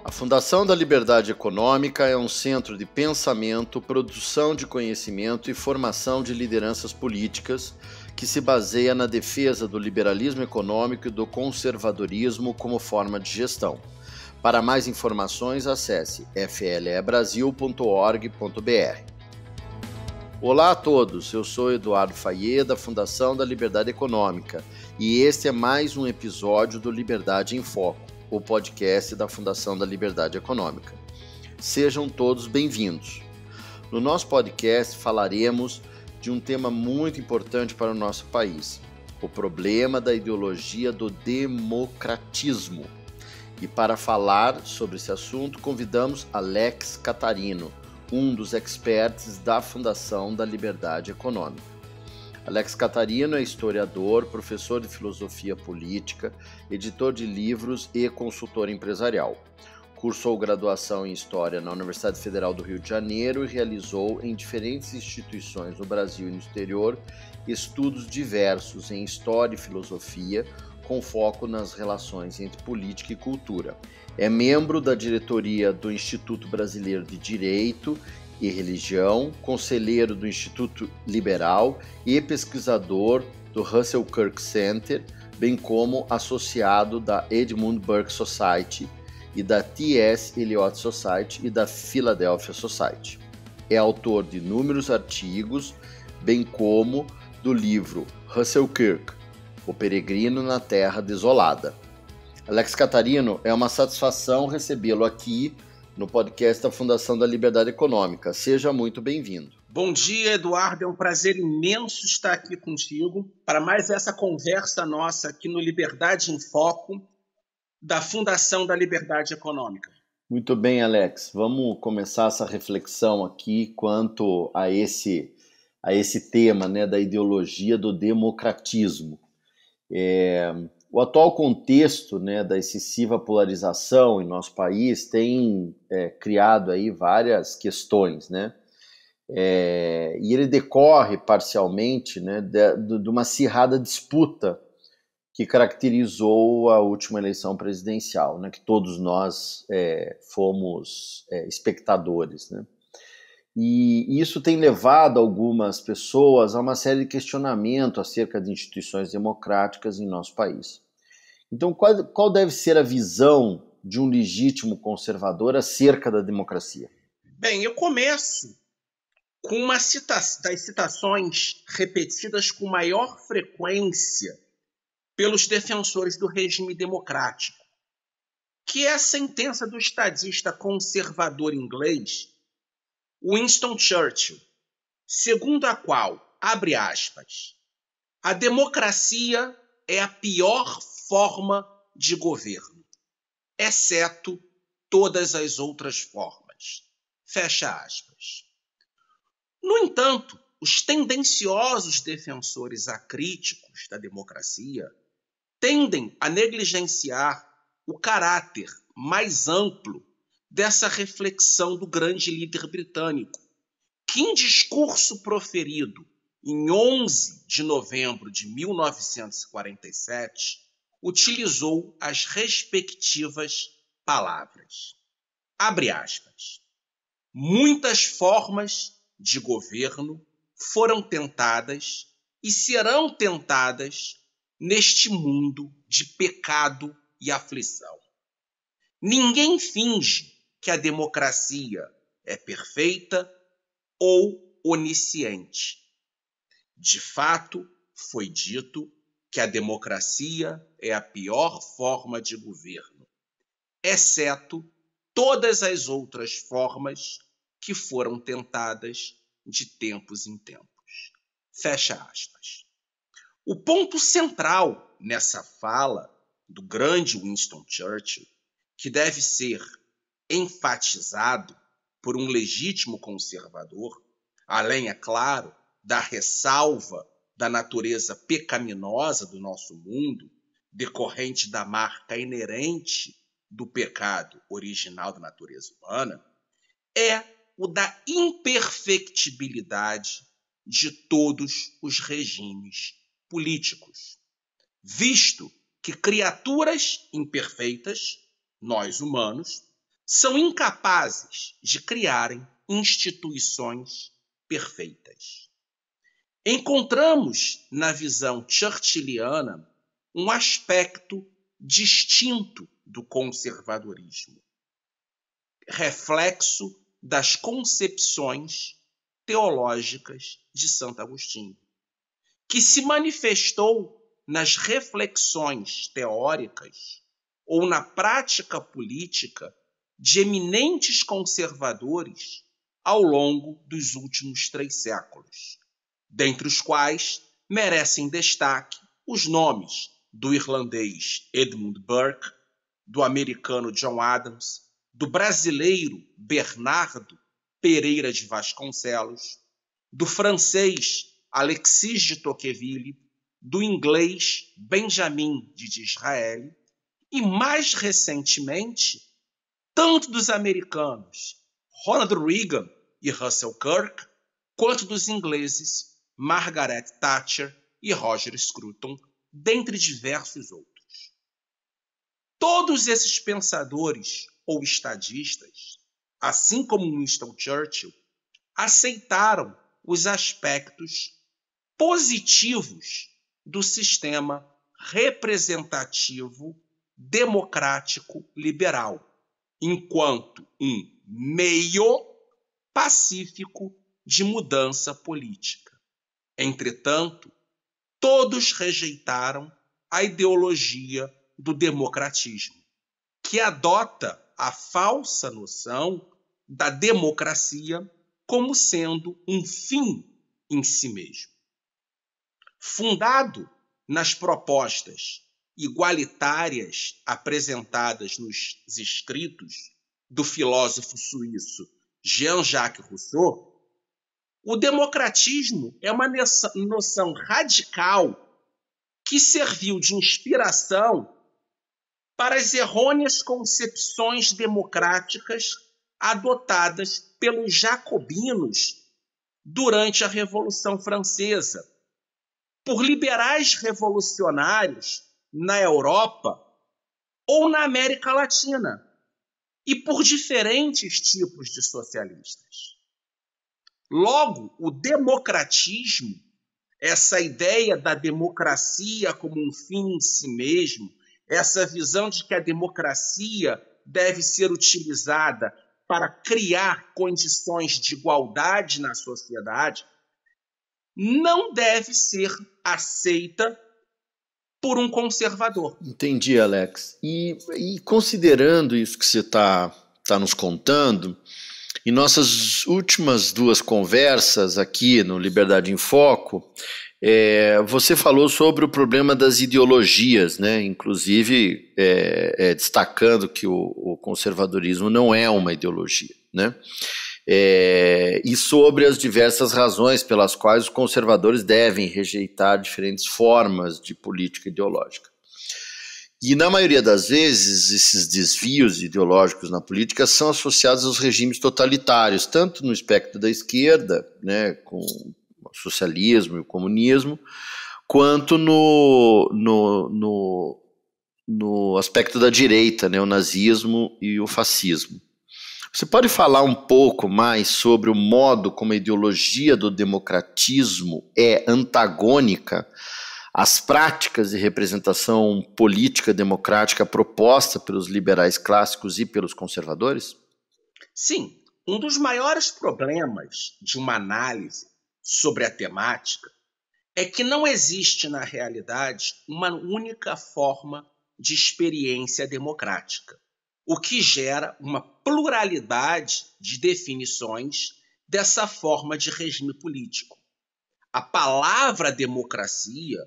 A Fundação da Liberdade Econômica é um centro de pensamento, produção de conhecimento e formação de lideranças políticas que se baseia na defesa do liberalismo econômico e do conservadorismo como forma de gestão. Para mais informações, acesse flebrasil.org.br. Olá a todos, eu sou Eduardo Fayet, da Fundação da Liberdade Econômica, e este é mais um episódio do Liberdade em Foco, o podcast da Fundação da Liberdade Econômica. Sejam todos bem-vindos. No nosso podcast falaremos de um tema muito importante para o nosso país, o problema da ideologia do democratismo. E para falar sobre esse assunto, convidamos Alex Catarino, um dos experts da Fundação da Liberdade Econômica. Alex Catarino é historiador, professor de filosofia política, editor de livros e consultor empresarial. Cursou graduação em História na Universidade Federal do Rio de Janeiro e realizou em diferentes instituições no Brasil e no exterior estudos diversos em História e Filosofia, com foco nas relações entre política e cultura. É membro da diretoria do Instituto Brasileiro de Direito e Religião, conselheiro do Instituto Liberal e pesquisador do Russell Kirk Center, bem como associado da Edmund Burke Society e da T.S. Eliot Society e da Philadelphia Society. É autor de inúmeros artigos, bem como do livro Russell Kirk, O Peregrino na Terra Desolada. Alex Catarino, é uma satisfação recebê-lo aqui no podcast da Fundação da Liberdade Econômica. Seja muito bem-vindo. Bom dia, Eduardo. É um prazer imenso estar aqui contigo para mais essa conversa nossa aqui no Liberdade em Foco, da Fundação da Liberdade Econômica. Muito bem, Alex. Vamos começar essa reflexão aqui quanto a esse tema, né, da ideologia do democratismo. O atual contexto, né, da excessiva polarização em nosso país tem criado aí várias questões, né? E ele decorre parcialmente, né, de uma acirrada disputa que caracterizou a última eleição presidencial, né, que todos nós fomos espectadores, né? E isso tem levado algumas pessoas a uma série de questionamentos acerca de instituições democráticas em nosso país. Então, qual deve ser a visão de um legítimo conservador acerca da democracia? Bem, eu começo com uma das citações repetidas com maior frequência pelos defensores do regime democrático, que é a sentença do estadista conservador inglês Winston Churchill, segundo a qual, abre aspas, a democracia é a pior forma de governo, exceto todas as outras formas. Fecha aspas. No entanto, os tendenciosos defensores acríticos da democracia tendem a negligenciar o caráter mais amplo dessa reflexão do grande líder britânico, que em discurso proferido em 11 de novembro de 1947, utilizou as respectivas palavras. Abre aspas. Muitas formas de governo foram tentadas e serão tentadas neste mundo de pecado e aflição. Ninguém finge que a democracia é perfeita ou onisciente. De fato, foi dito que a democracia é a pior forma de governo, exceto todas as outras formas que foram tentadas de tempos em tempos. Fecha aspas. O ponto central nessa fala do grande Winston Churchill, que deve ser enfatizado por um legítimo conservador, além, é claro, da ressalva da natureza pecaminosa do nosso mundo, decorrente da marca inerente do pecado original da natureza humana, é o da imperfectibilidade de todos os regimes políticos, visto que criaturas imperfeitas, nós humanos, são incapazes de criarem instituições perfeitas. Encontramos na visão churchilliana um aspecto distinto do conservadorismo, reflexo das concepções teológicas de Santo Agostinho, que se manifestou nas reflexões teóricas ou na prática política de eminentes conservadores ao longo dos últimos 3 séculos, dentre os quais merecem destaque os nomes do irlandês Edmund Burke, do americano John Adams, do brasileiro Bernardo Pereira de Vasconcelos, do francês Alexis de Tocqueville, do inglês Benjamin de Disraeli e, mais recentemente, tanto dos americanos Ronald Reagan e Russell Kirk, quanto dos ingleses Margaret Thatcher e Roger Scruton, dentre diversos outros. Todos esses pensadores ou estadistas, assim como Winston Churchill, aceitaram os aspectos positivos do sistema representativo democrático liberal, enquanto um meio pacífico de mudança política. Entretanto, todos rejeitaram a ideologia do democratismo, que adota a falsa noção da democracia como sendo um fim em si mesmo. Fundado nas propostas igualitárias apresentadas nos escritos do filósofo suíço Jean-Jacques Rousseau, o democratismo é uma noção radical que serviu de inspiração para as errôneas concepções democráticas adotadas pelos jacobinos durante a Revolução Francesa, por liberais revolucionários na Europa ou na América Latina e por diferentes tipos de socialistas. Logo, o democratismo, essa ideia da democracia como um fim em si mesmo, essa visão de que a democracia deve ser utilizada para criar condições de igualdade na sociedade, não deve ser aceita por um conservador. Entendi, Alex. E considerando isso que você está nos contando, em nossas últimas 2 conversas aqui no Liberdade em Foco, você falou sobre o problema das ideologias, né? Inclusive destacando que o conservadorismo não é uma ideologia, né? E sobre as diversas razões pelas quais os conservadores devem rejeitar diferentes formas de política ideológica. E na maioria das vezes, esses desvios ideológicos na política são associados aos regimes totalitários, tanto no espectro da esquerda, né, com o socialismo e o comunismo, quanto no aspecto da direita, né, o nazismo e o fascismo. Você pode falar um pouco mais sobre o modo como a ideologia do democratismo é antagônica às práticas de representação política democrática proposta pelos liberais clássicos e pelos conservadores? Sim, um dos maiores problemas de uma análise sobre a temática é que não existe na realidade uma única forma de experiência democrática, o que gera uma pluralidade de definições dessa forma de regime político. A palavra democracia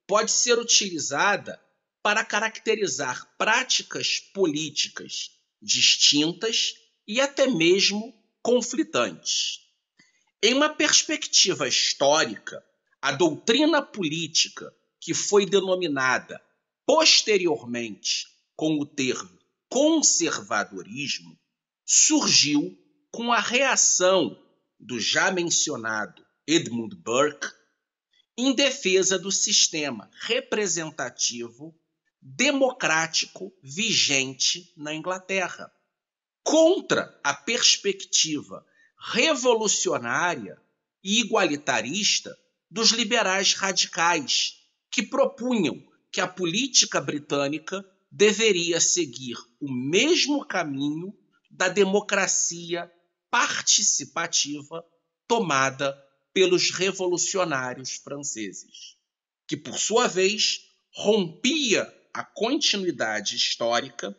pode ser utilizada para caracterizar práticas políticas distintas e até mesmo conflitantes. Em uma perspectiva histórica, a doutrina política, que foi denominada posteriormente com o termo conservadorismo, surgiu com a reação do já mencionado Edmund Burke em defesa do sistema representativo democrático vigente na Inglaterra, contra a perspectiva revolucionária e igualitarista dos liberais radicais, que propunham que a política britânica deveria seguir o mesmo caminho da democracia participativa tomada pelos revolucionários franceses, que, por sua vez, rompia a continuidade histórica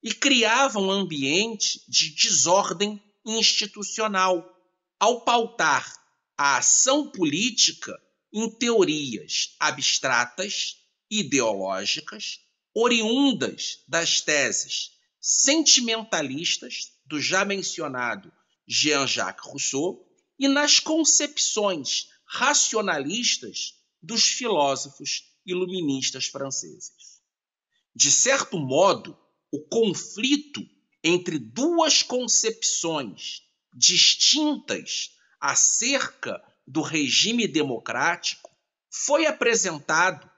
e criava um ambiente de desordem institucional, ao pautar a ação política em teorias abstratas, ideológicas, oriundas das teses sentimentalistas do já mencionado Jean-Jacques Rousseau e nas concepções racionalistas dos filósofos iluministas franceses. De certo modo, o conflito entre duas concepções distintas acerca do regime democrático foi apresentado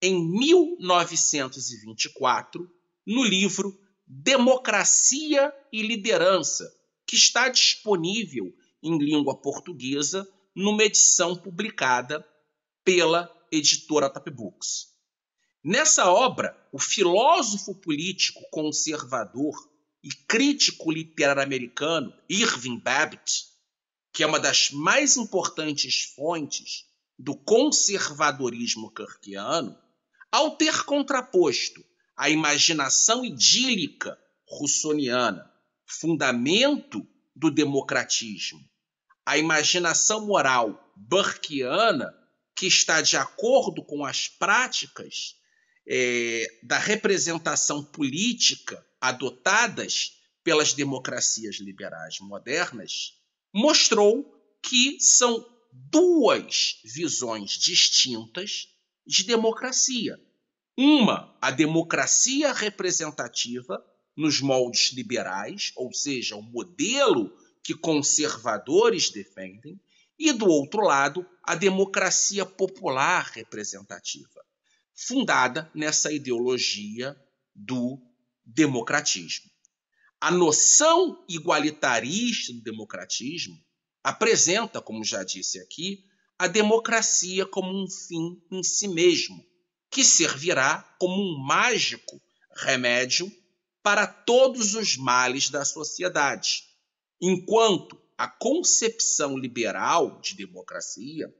em 1924 no livro Democracia e Liderança, que está disponível em língua portuguesa numa edição publicada pela editora Top Books. Nessa obra, o filósofo político conservador e crítico literário americano Irving Babbitt, que é uma das mais importantes fontes do conservadorismo kirkiano, ao ter contraposto a imaginação idílica russoniana, fundamento do democratismo, a imaginação moral burkeana, que está de acordo com as práticas da representação política adotadas pelas democracias liberais modernas, mostrou que são duas visões distintas de democracia. Uma, a democracia representativa nos moldes liberais, ou seja, o modelo que conservadores defendem, e, do outro lado, a democracia popular representativa, fundada nessa ideologia do democratismo. A noção igualitarista do democratismo apresenta, como já disse aqui, a democracia como um fim em si mesmo, que servirá como um mágico remédio para todos os males da sociedade, enquanto a concepção liberal de democracia,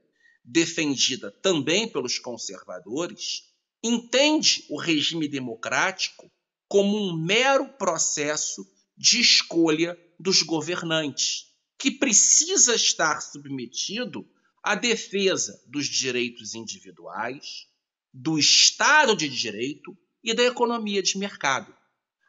defendida também pelos conservadores, entende o regime democrático como um mero processo de escolha dos governantes, que precisa estar submetido à defesa dos direitos individuais, do Estado de Direito e da economia de mercado.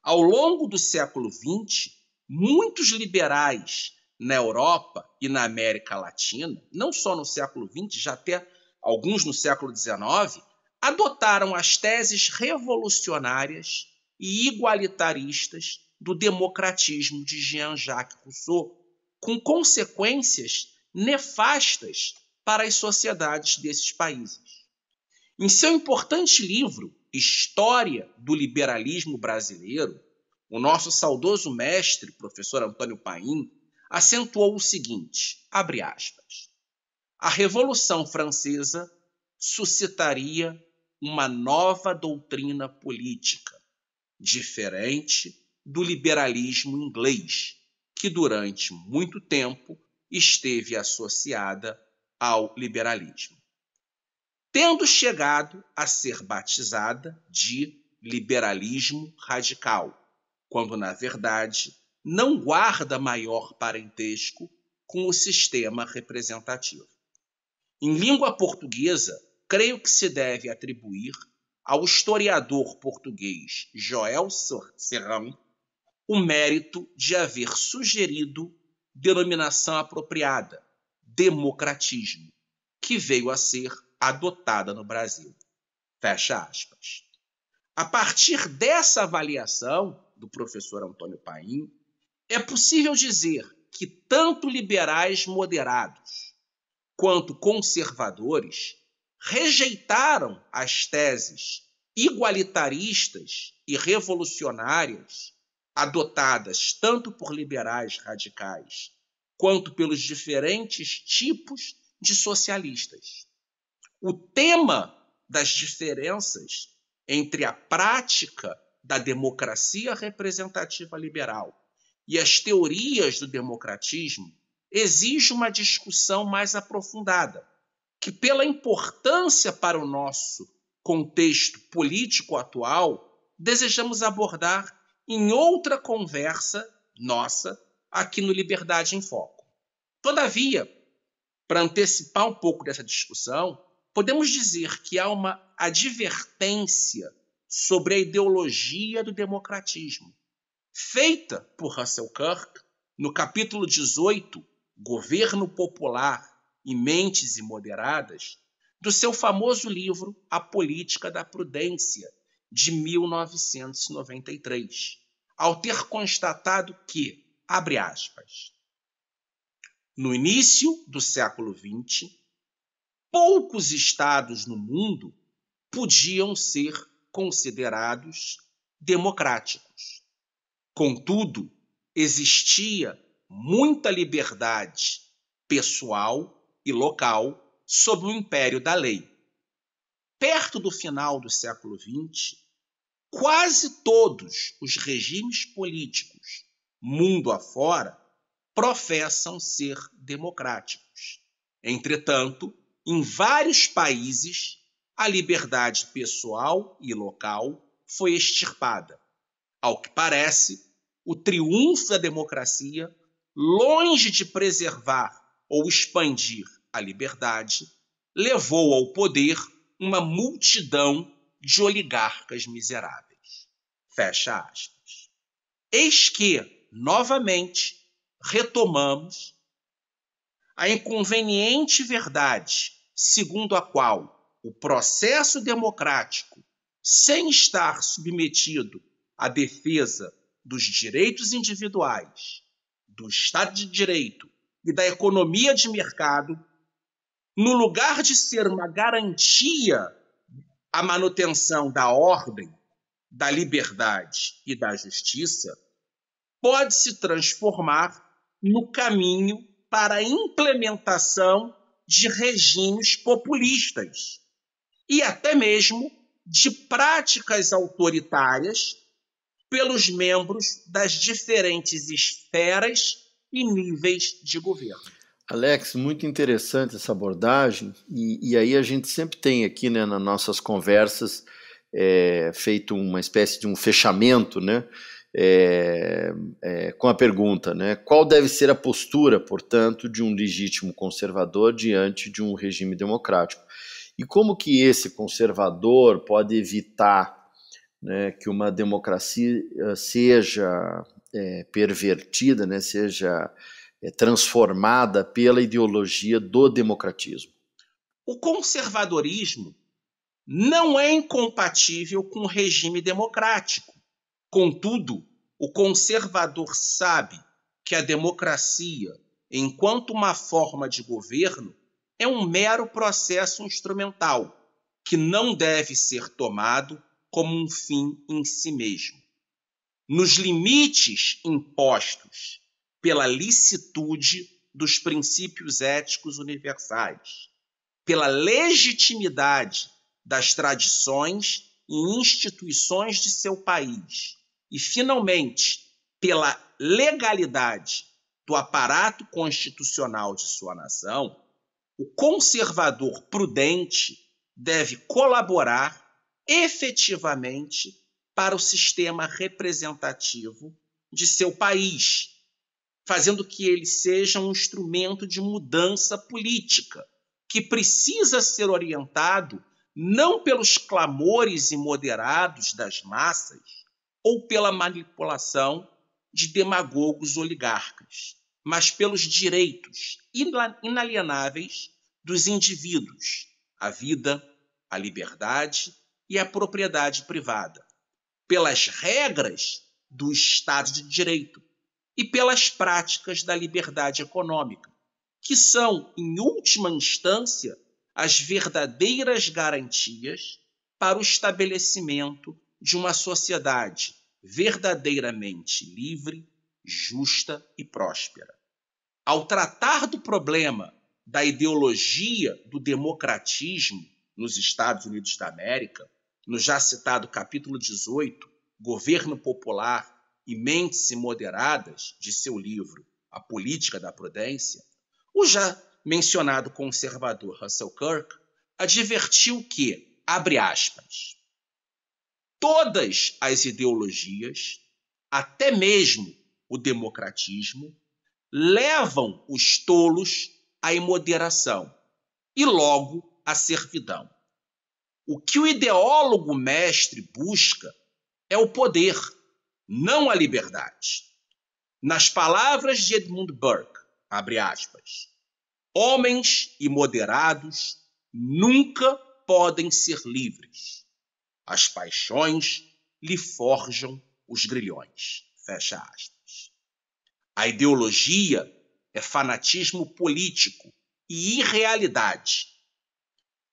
Ao longo do século XX, muitos liberais na Europa e na América Latina, não só no século XX, já até alguns no século XIX, adotaram as teses revolucionárias e igualitaristas do democratismo de Jean-Jacques Rousseau, com consequências nefastas para as sociedades desses países. Em seu importante livro, História do Liberalismo Brasileiro, o nosso saudoso mestre, professor Antônio Paim, acentuou o seguinte, abre aspas, a Revolução Francesa suscitaria uma nova doutrina política, diferente do liberalismo inglês, que durante muito tempo esteve associada ao liberalismo, tendo chegado a ser batizada de liberalismo radical, quando, na verdade, não guarda maior parentesco com o sistema representativo. Em língua portuguesa, creio que se deve atribuir ao historiador português Joel Serrão o mérito de haver sugerido denominação apropriada, democratismo, que veio a ser adotada no Brasil. Fecha aspas. A partir dessa avaliação do professor Antônio Paim, é possível dizer que tanto liberais moderados quanto conservadores rejeitaram as teses igualitaristas e revolucionárias adotadas tanto por liberais radicais quanto pelos diferentes tipos de socialistas. O tema das diferenças entre a prática da democracia representativa liberal e as teorias do democratismo exige uma discussão mais aprofundada, que, pela importância para o nosso contexto político atual, desejamos abordar em outra conversa nossa aqui no Liberdade em Foco. Todavia, para antecipar um pouco dessa discussão, podemos dizer que há uma advertência sobre a ideologia do democratismo, feita por Russell Kirk no capítulo 18, Governo Popular e Mentes Imoderadas, do seu famoso livro A Política da Prudência, de 1993, ao ter constatado que, abre aspas, no início do século XX, poucos estados no mundo podiam ser considerados democráticos. Contudo, existia muita liberdade pessoal e local sob o império da lei. Perto do final do século XX, quase todos os regimes políticos, mundo afora, professam ser democráticos. Entretanto, em vários países, a liberdade pessoal e local foi extirpada. Ao que parece, o triunfo da democracia, longe de preservar ou expandir a liberdade, levou ao poder uma multidão de oligarcas miseráveis. Fecha aspas. Eis que, novamente, retomamos a inconveniente verdade segundo a qual o processo democrático, sem estar submetido à defesa dos direitos individuais, do Estado de Direito e da economia de mercado, no lugar de ser uma garantia à manutenção da ordem, da liberdade e da justiça, pode se transformar no caminho para a implementação de regimes populistas e até mesmo de práticas autoritárias pelos membros das diferentes esferas e níveis de governo. Alex, muito interessante essa abordagem, e aí a gente sempre tem aqui, né, nas nossas conversas feito uma espécie de um fechamento, né, com a pergunta, né, qual deve ser a postura, portanto, de um legítimo conservador diante de um regime democrático? E como que esse conservador pode evitar, né, que uma democracia seja pervertida, né, seja transformada pela ideologia do democratismo? O conservadorismo não é incompatível com o regime democrático. Contudo, o conservador sabe que a democracia, enquanto uma forma de governo, é um mero processo instrumental, que não deve ser tomado como um fim em si mesmo. Nos limites impostos pela licitude dos princípios éticos universais, pela legitimidade das tradições e instituições de seu país e, finalmente, pela legalidade do aparato constitucional de sua nação, o conservador prudente deve colaborar efetivamente para o sistema representativo de seu país, fazendo que ele seja um instrumento de mudança política, que precisa ser orientado não pelos clamores imoderados das massas ou pela manipulação de demagogos oligarcas, mas pelos direitos inalienáveis dos indivíduos, a vida, a liberdade e a propriedade privada, pelas regras do Estado de Direito e pelas práticas da liberdade econômica, que são, em última instância, as verdadeiras garantias para o estabelecimento de uma sociedade verdadeiramente livre, justa e próspera. Ao tratar do problema da ideologia do democratismo nos Estados Unidos da América, no já citado capítulo 18, Governo Popular e Mentes Imoderadas, de seu livro A Política da Prudência, o já mencionado conservador Russell Kirk advertiu que, abre aspas, todas as ideologias, até mesmo o democratismo, levam os tolos à imoderação e logo à servidão. O que o ideólogo mestre busca é o poder, não a liberdade. Nas palavras de Edmund Burke, abre aspas, homens imoderados nunca podem ser livres. As paixões lhe forjam os grilhões. Fecha aspas. A ideologia é fanatismo político e irrealidade.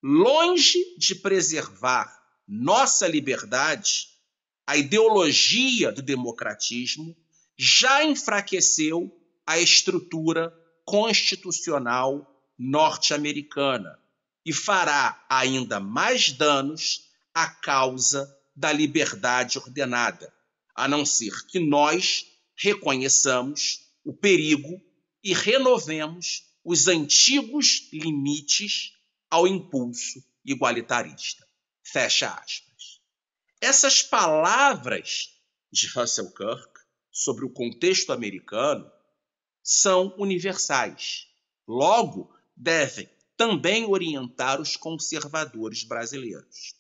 Longe de preservar nossa liberdade, a ideologia do democratismo já enfraqueceu a estrutura constitucional norte-americana e fará ainda mais danos à causa da liberdade ordenada, a não ser que nós reconheçamos o perigo e renovemos os antigos limites ao impulso igualitarista. Fecha aspas. Essas palavras de Russell Kirk sobre o contexto americano são universais. Logo, devem também orientar os conservadores brasileiros.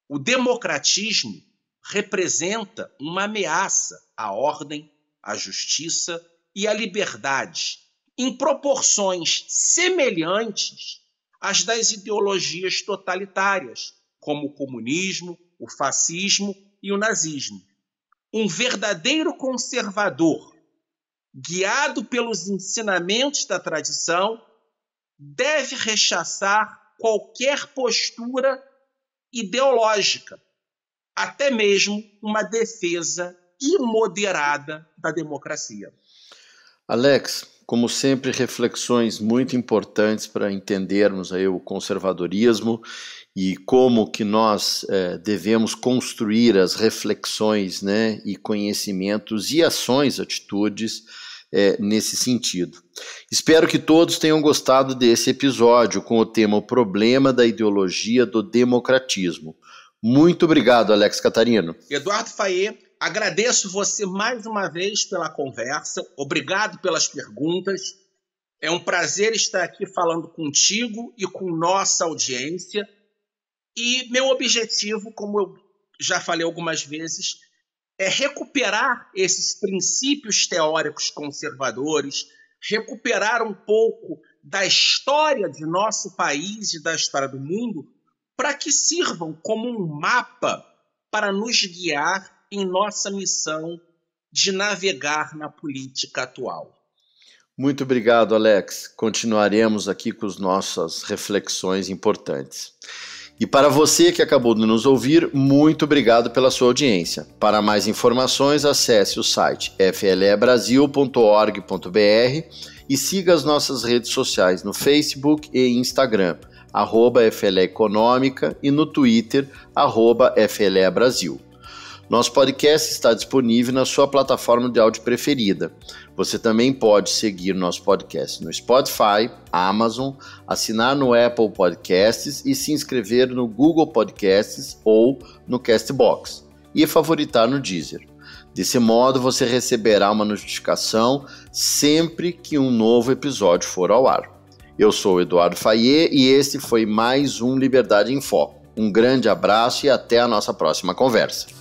O democratismo representa uma ameaça à ordem, à justiça e à liberdade, em proporções semelhantes às das ideologias totalitárias, como o comunismo, o fascismo e o nazismo. Um verdadeiro conservador, guiado pelos ensinamentos da tradição, deve rechaçar qualquer postura ideológica, até mesmo uma defesa imoderada da democracia. Alex, como sempre, reflexões muito importantes para entendermos aí o conservadorismo e como que nós devemos construir as reflexões, né, e conhecimentos e ações, atitudes nesse sentido. Espero que todos tenham gostado desse episódio com o tema O Problema da Ideologia do Democratismo. Muito obrigado, Alex Catarino. Eduardo Fayet, agradeço você mais uma vez pela conversa, obrigado pelas perguntas. É um prazer estar aqui falando contigo e com nossa audiência. E meu objetivo, como eu já falei algumas vezes, é recuperar esses princípios teóricos conservadores, recuperar um pouco da história de nosso país e da história do mundo, para que sirvam como um mapa para nos guiar em nossa missão de navegar na política atual. Muito obrigado, Alex. Continuaremos aqui com as nossas reflexões importantes. E para você que acabou de nos ouvir, muito obrigado pela sua audiência. Para mais informações, acesse o site flebrasil.org.br e siga as nossas redes sociais no Facebook e Instagram, @FLE Econômica, e no Twitter, @FLE Brasil. Nosso podcast está disponível na sua plataforma de áudio preferida. Você também pode seguir nosso podcast no Spotify, Amazon, assinar no Apple Podcasts e se inscrever no Google Podcasts ou no Castbox e favoritar no Deezer. Desse modo, você receberá uma notificação sempre que um novo episódio for ao ar. Eu sou o Eduardo Fayet e este foi mais um Liberdade em Foco. Um grande abraço e até a nossa próxima conversa.